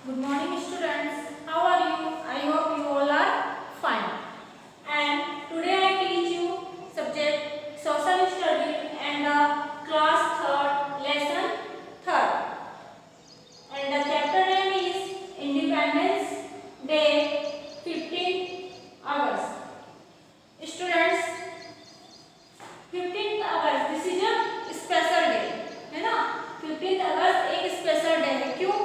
Good morning, students. How are you? I hope you all are fine. And today I teach you subject Social Study and class 3rd, lesson 3rd. And the chapter name is Independence Day, 15th August. Students, 15th August, this is a special day, है ना? 15th अगस्त एक special day है. क्यों?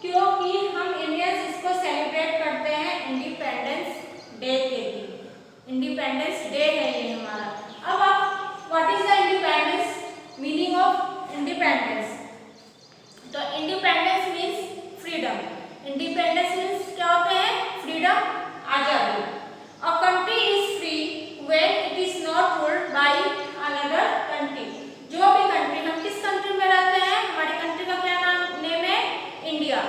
क्योंकि हम Indians इसको celebrate करते हैं इंडिपेंडेंस डे के दिन. इंडिपेंडेंस डे है ये हमारा. अब आप what is the independence, meaning of independence? तो independence means freedom. Independence means क्या होते हैं? फ्रीडम, आजादी. A country is free when it is not ruled by another country. जो भी कंट्री, हम किस कंट्री में रहते हैं, हमारी कंट्री का क्या नेम है? इंडिया.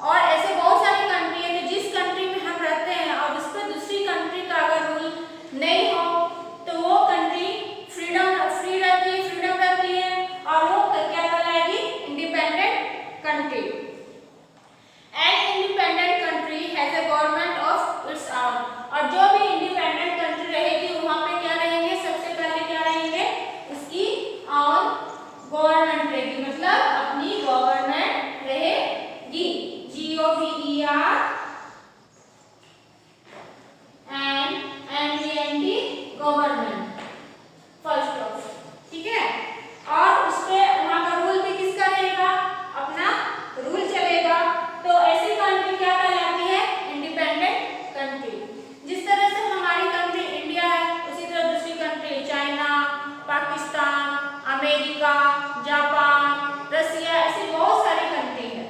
और ऐसे बहुत सारी कंट्री है कि जिस कंट्री में हम रहते हैं और उस पर दूसरी कंट्री का अगर रूल नहीं हो तो वो कंट्री फ्री रहती है, फ्रीडम रहती है और वो क्या कहलाएगी? Independent country. An independent country has a government of its own. और जो भी इंडिपेंडेंट कंट्री रहेगी वहाँ पे क्या रहेंगे? सबसे पहले क्या रहेंगे? उसकी ऑन गवर्नमेंट रहेगी, मतलब अपनी गवर्नमेंट रहेगी. GOVER and government first of. ठीक है. और उस पे वहाँ का रूल भी किसका रहेगा? अपना रूल चलेगा. तो ऐसी कंट्री क्या कहलाती है? Independent country. जिस तरह से हमारी कंट्री इंडिया है उसी तरह दूसरी country China, Pakistan, America, Japan, Russia, ऐसी बहुत सारी कंट्री है.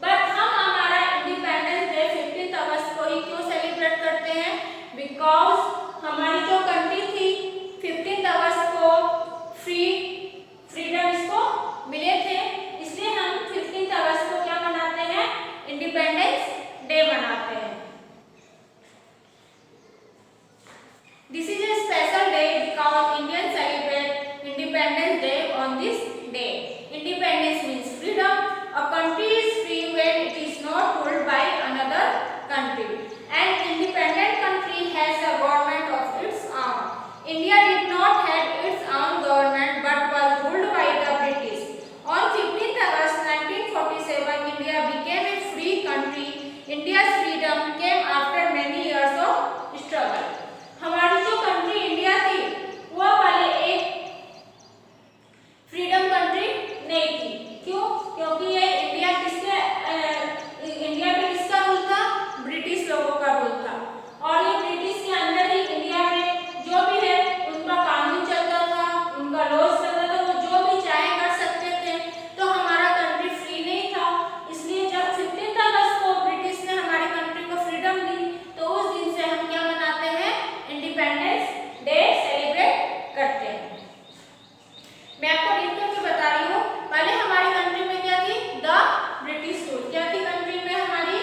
बट हम हमारा इंडिपेंडेंस डे 15 अगस्त को ही क्यों सेलिब्रेट करते हैं? बिकॉज हमारी जो कंट्री थी 15 अगस्त को फ्रीडम इसको मिले थे, इसलिए हम 15 अगस्त को क्या मनाते हैं? इंडिपेंडेंस डे मनाते हैं. This is a special day because Indians celebrate Independence Day on this day. Independence means freedom. A country is free when it is not ruled by another country. An independent country has a government of its own. India did not have its own government but was ruled by the British. On 15th August 1947, India became a free country. India's freedom came after many years of struggle. हमारी जो country India थी वो पहले एक freedom country नहीं थी. क्यों? क्योंकि ये इंडिया पे किसका रूल था? ब्रिटिश लोगों का रूल था. और ये ब्रिटिश के अंदर ही इंडिया में जो भी है उनका कानून चलता था, उनका लॉज चलता था, वो जो भी चाहे कर सकते थे. तो हमारा कंट्री फ्री नहीं था. इसलिए जब 15 अगस्त को ब्रिटिश ने हमारी कंट्री को फ्रीडम दी तो उस दिन से हम क्या मनाते हैं? इंडिपेंडेंस डे सेलिब्रेट करते हैं. मैं आपको लिख करके बता रही हूँ. पहले हमारी कंट्री में क्या थी? The British rule. क्या थी कंट्री में हमारी?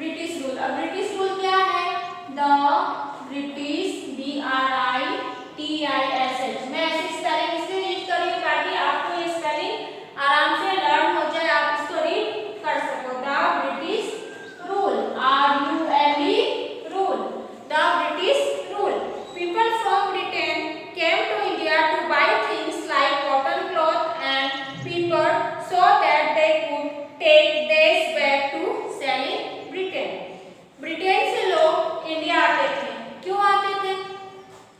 British rule. अब ब्रिटिश रूल क्या है? The British, BRITISH. मैं ऐसी स्पेलिंग इसलिए रीड कर रही हूँ ताकि आपको ये स्पेलिंग आराम से लर्न हो जाए, आप इसको रीड कर सको. The British rule, RULE rule. The British rule. People from Britain came to India to buy things like cotton cloth and paper so that they could take this back to sell in Britain. Britain से लोग India आते थे. क्यों आते थे?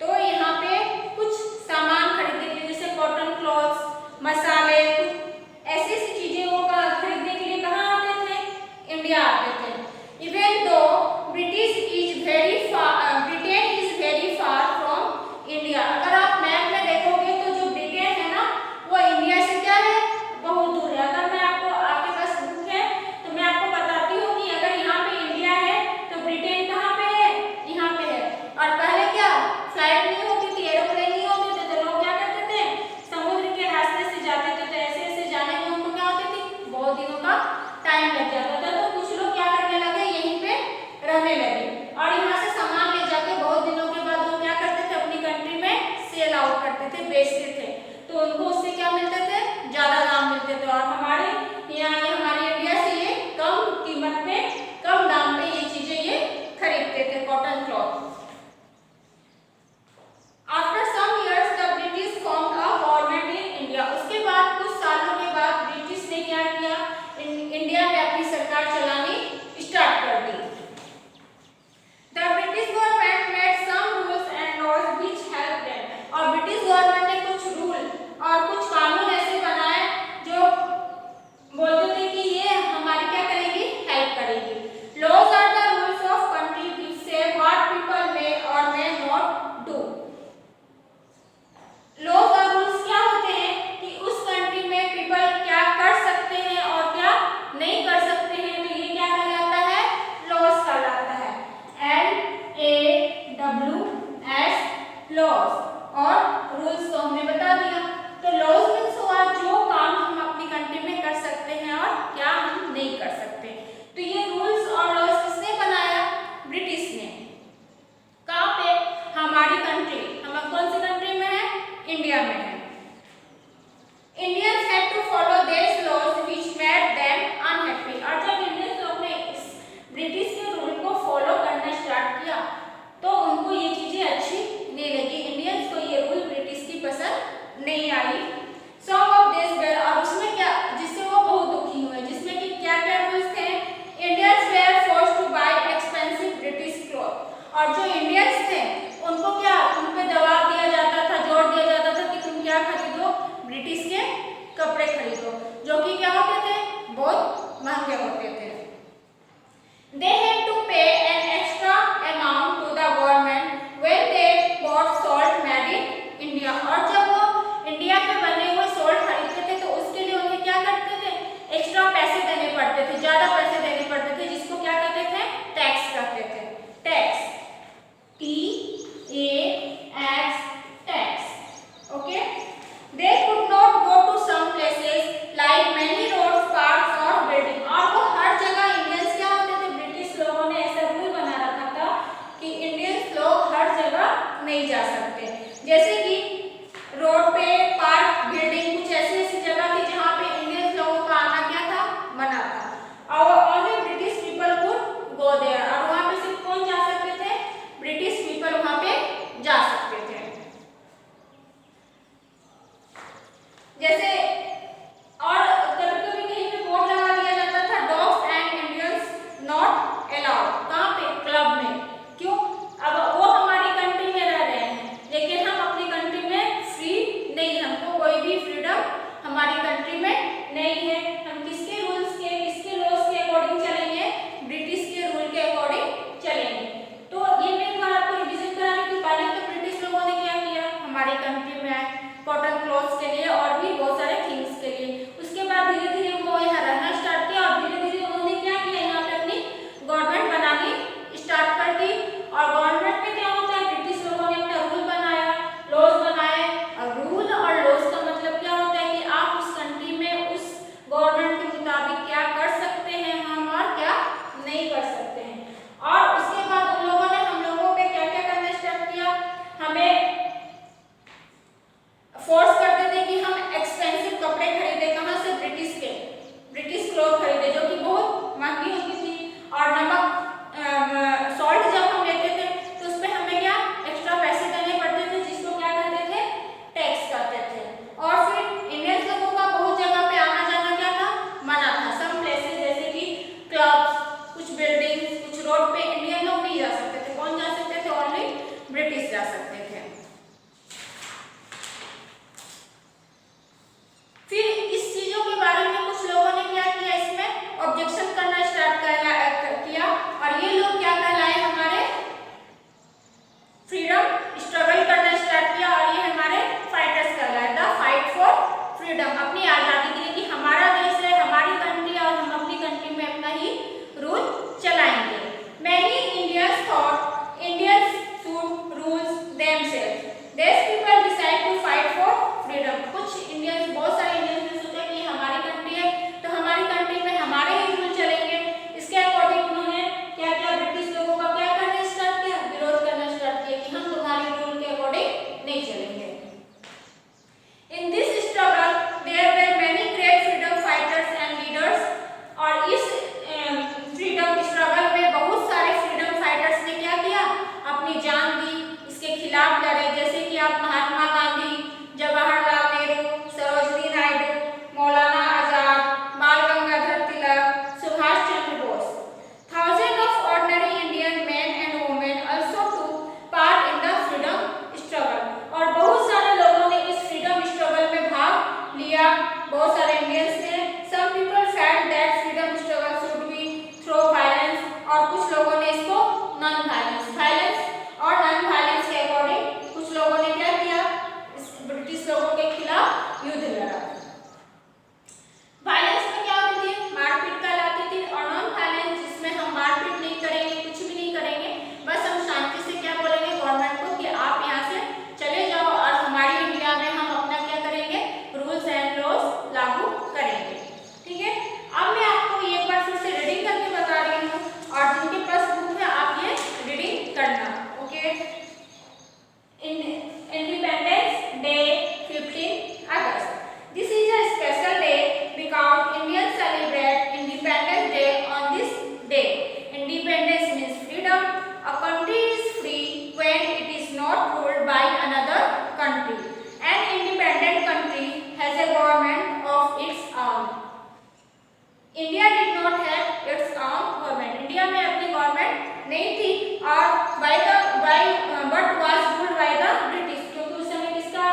तो यहाँ पे कुछ सामान खरीदने के लिए, जैसे कॉटन क्लॉथ्स, मसाले, कुछ ऐसी ऐसी चीजें वो खरीदने के लिए कहाँ आते थे? इंडिया आते थे. Even though Britain is very far from India. अगर आप मैप में देखोगे तो जो ब्रिटेन है ना वो इंडिया से क्या है? बहुत दूर है. अगर मैं आपको, आपके पास बुक है तो मैं आपको बताती हूँ कि अगर यहाँ पे इंडिया है तो ब्रिटेन कहाँ पे है? यहाँ पे है. और पहले क्या फ्लाइट नहीं होती थी, एरोप्लेन नहीं होते थे, तो लोग क्या करते थे? समुद्र के रास्ते से जाते कपड़े खरीदो, जो कि क्या होते थे, बहुत महंगे होते थे। They had to pay an extra amount to the government when they bought salt made in India। और जब वो इंडिया के बने हुए सॉल्ट खरीदते थे तो उसके लिए उन्हें क्या करते थे, एक्स्ट्रा पैसे देने पड़ते थे, ज्यादा पैसे देने पड़ते थे, जिसको क्या कहते थे, टैक्स कहते थे। Tax, TAX, tax. Okay, they could not go to some places like many roads, parks और building। और वो हर जगह इंडियंस क्या होते थे, ब्रिटिश लोगों ने ऐसा रूल बना रखा था कि इंडियंस लोग हर जगह नहीं जा सकते, जैसे कि रोड पे, पार्क, बिल्डिंग, कुछ ऐसी ऐसी जगह थी जहाँ पे इंडियंस लोगों का आना क्या था, मना था। और only British people could go there. और वहाँ पे सिर्फ कौन जा सकते थे, ब्रिटिश पीपल वहाँ पे जा सकते थे। जैसे और कभी-कभी कहीं पे बोर्ड लगा दिया जाता था, dogs and Indians not allowed. कहाँ पे, क्लब में। क्यों, अब वो हमारी कंट्री में रह रहे हैं, लेकिन हम अपनी कंट्री में फ्री नहीं, हमको कोई भी फ्रीडम हमारी कंट्री में नहीं है। हम किसके रूल्स के, किसके लॉज के अकॉर्डिंग चलेंगे, ब्रिटिश के रूल के अकॉर्डिंग चलेंगे। तो ये मैं एक बार आपको रिविजन कराने के पहले तो ब्रिटिश लोगों ने क्या किया, हमारी कंट्री में आए कॉटन क्लॉथ्स के लिए और भी बहुत सारे थिंग्स के लिए। उसके बाद धीरे धीरे वो यहाँ रहना स्टार्ट किया और धीरे धीरे उन्होंने क्या किया, यहाँ पे अपनी गवर्नमेंट बनानी स्टार्ट कर दी। और गवर्नमेंट में क्या होता है, ब्रिटिश लोगों ने अपना रूल बनाया, लॉज बनाए। और रूल और लॉज का मतलब क्या होता है कि आप उस कंट्री में उस गवर्नमेंट के मुताबिक क्या कर सकते हैं हम और क्या नहीं कर सकते हैं। और उसके बाद उन लोगों ने हम लोगों पे क्या क्या करना स्टार्ट किया, हमें फोर्स करते थे कि हम एक्सपेंसिव कपड़े खरीदे, कहाँ से, ब्रिटिश क्लॉथ खरीदे, जो कि बहुत महंगी होती थी। और नमक, सॉल्ट जब हम लेते थे तो उस पर हमें क्या, एक्स्ट्रा पैसे देने पड़ते थे, जिसको क्या कहते थे, टैक्स कहते थे। और फिर इंडियंस लोगों का बहुत जगह पे आना जाना क्या था, मना था। सम प्लेसेस जैसे कि क्लब्स, कुछ बिल्डिंग्स, कुछ रोड पे इंडियन लोग नहीं जा सकते थे। कौन जा सकते थे, ओनली ब्रिटिश जा सकते थे। फिर इस चीजों के बारे में कुछ लोगों ने क्या किया, इसमें ऑब्जेक्शन करना स्टार्ट किया। और ये लोग क्या कहलाए, हमारे फ्रीडम स्ट्रगल करना स्टार्ट किया। और ये हमारे फाइटर्स कहलाए, द फाइट फॉर फ्रीडम, अपनी आजादी के लिए कि हमारा देश है, हमारी कंट्री, और हम अपनी कंट्री में अपना ही रूल चलाएंगे। Many Indians thought Indians should rules themselves. These people decide to fight for freedom। कुछ इंडियंस, बहुत सारे इंडियंस ने सोचा कि हमारी कंट्री है तो हमारी कंट्री में हमारे ही रूल चलेंगे। इसके अकॉर्डिंग उन्होंने क्या किया, ब्रिटिश लोगों का क्या करना स्टार्ट किया, विरोध करना स्टार्ट किया कि हम तुम्हारे रूल के अकॉर्डिंग नहीं चलेंगे। In this struggle there were many great freedom fighters and leaders। और इस फ्रीडम स्ट्रगल में बहुत सारे फ्रीडम फाइटर्स ने क्या किया, अपनी जान दी, इसके खिलाफ लड़े। जैसे कि आप महात्मा गांधी, जवाहरलाल नेहरू, सरोजिनी नायडू, मौलाना आजाद, बाल Gangadhar Tilak, Subhash Chandra Bose. Thousands of ordinary Indian men and women also took part in the freedom struggle। और बहुत सारे लोगों ने इस फ्रीडम स्ट्रगल में भाग लिया, बहुत सारे इंडियंस ने। Some people felt that freedom struggle should be through violence। और कुछ लोगों ने इसको नॉन वायलेंस, वायलेंस और नॉन वायलेंस के अकॉर्डिंग कुछ लोगों ने क्या किया, ब्रिटिश लोगों के खिलाफ युद्ध लड़ा। वायलेंस में क्या होती थी, मारपीट कहलाती थी। और नॉन वायलेंस जिसमें हम मारपीट नहीं करेंगे, कुछ भी नहीं करेंगे, बस हम शांति से क्या बोलेंगे गवर्नमेंट को कि आप यहाँ से चले जाओ और हमारी इंडिया में हम अपना क्या करेंगे, रूल्स एंड लॉज लागू करेंगे। ठीक है, अब मैं आपको एक बार फिर से रीडिंग करके बता रही हूँ और जिनके पास बुक है आप ये रीडिंग करना। Okay, independence day 15 August. This is a special day because Indians celebrate Independence Day on this day। Independence means freedom। A country is free when it is not ruled by another country। An independent country has a government of its own। India did not have its own government। India में अपनी government नहीं थी और but was ruled by the British। क्योंकि उस समय किसका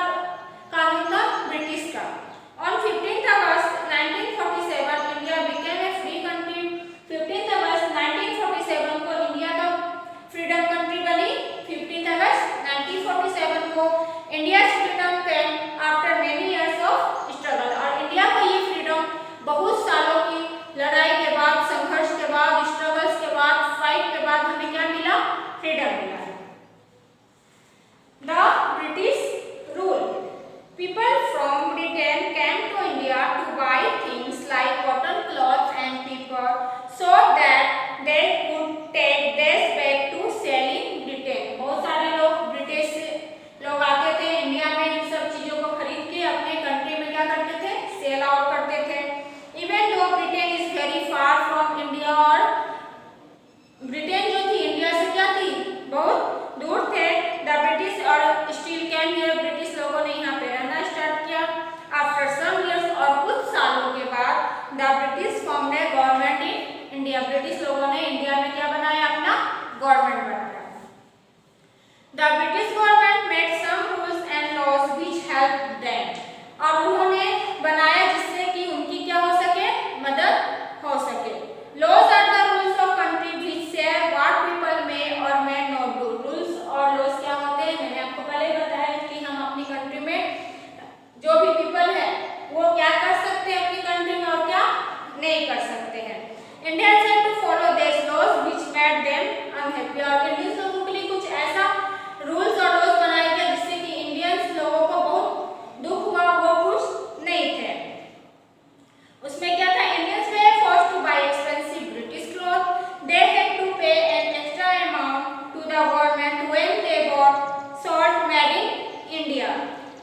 कानून था, ब्रिटिश का। On 15th buy things like cotton cloth and paper so that they could take this back to sell in Britain. बहुत सारे लोग ब्रिटिश लोग आते थे इंडिया में, इन सब चीजों को खरीद के अपने कंट्री में क्या करते थे, सेल आउट करते थे. Even though Britain is very far from India, और ब्रिटेन जो थी इंडिया से क्या थी, बहुत दूर थे. द ब्रिटिश और स्टील कैन हियर, ब्रिटिश लोगों ने यहाँ पे रहना स्टार्ट किया. आफ्टर सम इयर्स, और कुछ सालों के बाद the British formed a government in India, British लोगों ने इंडिया में क्या बनाया, अपना गवर्नमेंट बनाया. The British government made some rules and laws which help them, और उन्होंने बनाया जिससे कि उनकी क्या हो सके, मदद हो सके. Laws are the rules of country which से what people may or may not do. Rules और लॉज क्या होते हैं, मैंने आपको पहले बताया कि हम अपनी कंट्री में जो भी पीपल है वो क्या कर सकते हैं अपनी कंट्री में और क्या नहीं कर सकते हैं. Indians had to follow this laws which made them unhappy, और इंडियंस लोगों के लिए कुछ ऐसा रूल्स और लॉज बनाया गया जिससे कि इंडियंस लोगों को बहुत दुख हुआ, वो खुश नहीं थे. उसमें क्या था, Indians were forced to buy expensive British cloth, they had to pay an extra amount to the government when they bought salt made in India.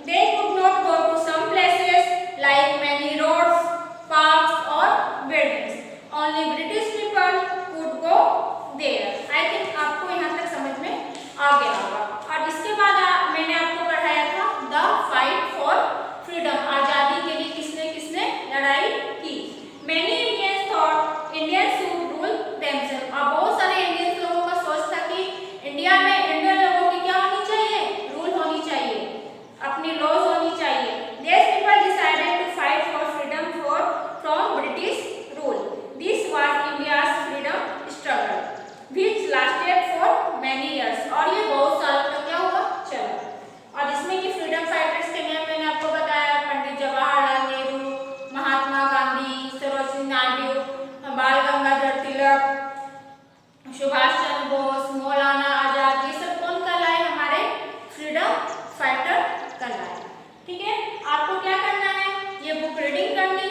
They could not go to some places like many roads, parks or buildings. Only British people could go there. I think आपको यहाँ तक समझ में आ गया होगा. और इसके बाद मैंने आपको पढ़ाया था The Fight for Freedom, आज़ादी के लिए किसने किसने लड़ाई की. Many Indians thought Indians should rule themselves. अब बहुत सारे इंडियंस लोगों का सोच था कि इंडिया में इंडियन लोगों की क्या होनी चाहिए, रूल होनी चाहिए, अपनी लॉज होनी चाहिए. These people decided to fight for freedom from British rule. This was India's freedom struggle, which lasted for many years. और ये बहुत सालों तक क्या हुआ, चला. और इसमें कि फ्रीडम फाइटर्स के नेम मैंने आपको बताया, पंडित जवाहरलाल नेहरू, महात्मा गांधी, सरोजिनी नायडू, बाल गंगाधर तिलक, सुभाष चंद्र बोस, मौलाना आजाद, ये सब कौन कहलाए, हमारे फ्रीडम फाइटर कहलाए. ठीक है, आपको क्या करना है, ये बुक रीडिंग करनी